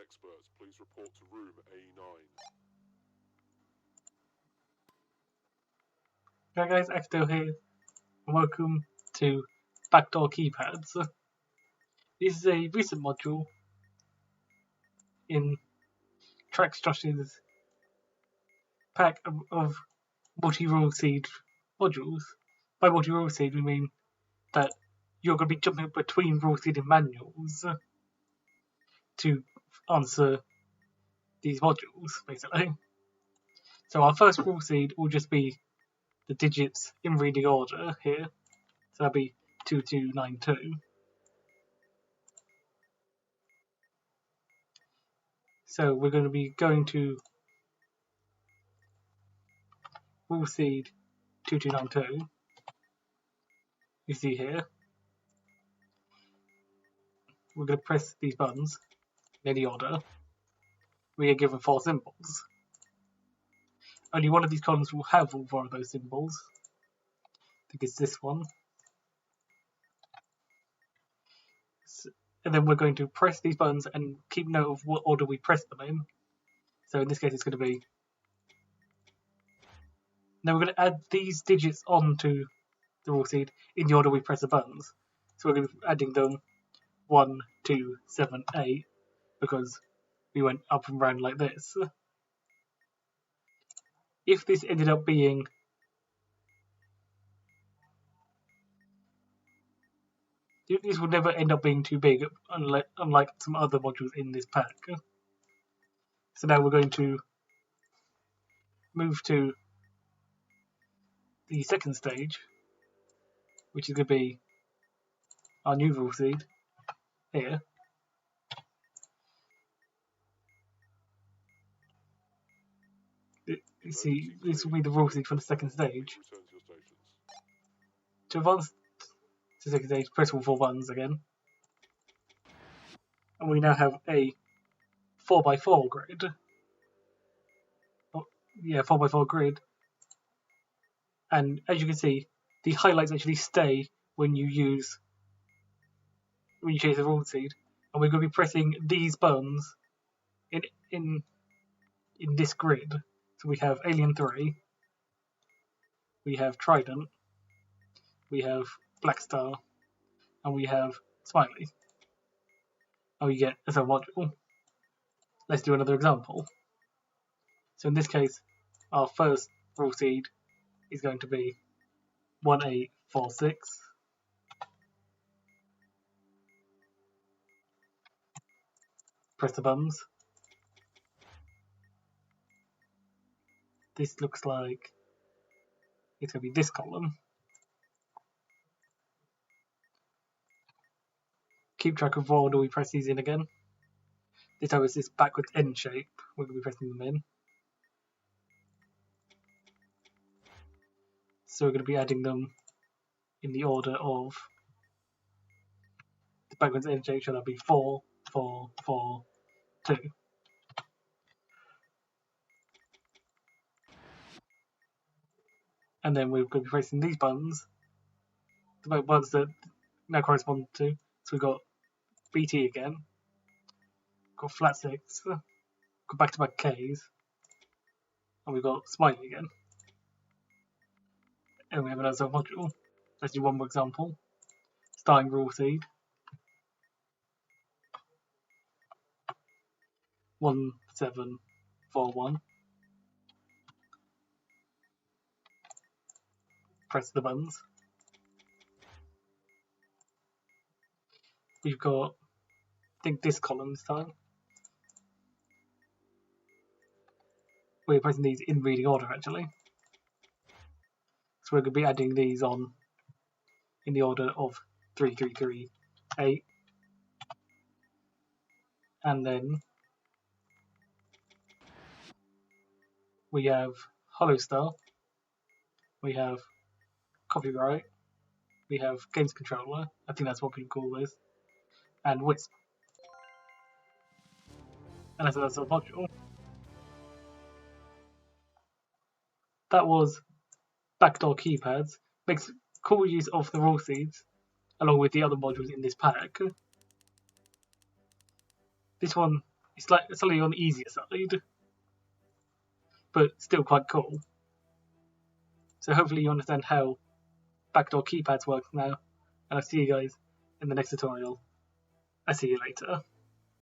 experts, please report to room A9. Hi guys, Backdoor here, and welcome to Backdoor Keypads. This is a recent module in Trax Josh's pack of multi-rule seed modules. By multi-rule seed we mean that you're going to be jumping between rule seed and manuals to answer these modules, basically. So our first rule seed will just be the digits in reading order here. So that'll be 2292. So we're going to be going to rule seed 2292. You see here. We're going to press these buttons in any order. We are given 4 symbols. Only one of these columns will have all 4 of those symbols. I think it's this one. And then we're going to press these buttons and keep note of what order we press them in. So in this case it's going to be... Now we're going to add these digits onto the rule seed in the order we press the buttons. So we're going to be adding them 1, 2, 7, 8 because we went up and round like this. If this ended up being this would never end up being too big, unlike some other modules in this pack. So now we're going to move to the second stage, which is going to be our new rule seed here. You see, this will be the rule seed for the second stage. To advance to the second stage, press all 4 buttons again. And we now have a 4x4 grid. Oh, yeah, 4x4 grid. And as you can see, the highlights actually stay when you change the rule seed. And we're going to be pressing these buttons in this grid. So we have Alien 3, we have Trident, we have Black Star, and we have Smiley. And we get as a module. Let's do another example. So in this case, our first rule seed is going to be 1846. Press the buttons. This looks like it's going to be this column. Keep track of what order we press these in again. This time it's this backwards N shape. We're going to be pressing them in. So we're going to be adding them in the order of the backwards N shape. So that'll be 4, 4, 4, 2. And then we're going to be pressing these buttons, the buttons that now correspond to. So we've got BT again, got flat 6, got back-to-back Ks, and we've got Smiley again. And we have another module. Let's do one more example. Starting rule seed. 1741. Press the buttons. We've got, I think, this column this time. We're pressing these in reading order actually. So we're going to be adding these on in the order of 3, 3, 3, 8. And then we have Hollow Star. We have Copyright. We have Games Controller. I think that's what people call this. And Wisp. And that's a module. That was Backdoor Keypads. Makes cool use of the rule seeds along with the other modules in this pack. This one It's like slightly on the easier side, but still quite cool. So hopefully you understand how backdoor keypads work now, and I'll see you guys in the next tutorial. I'll see you later.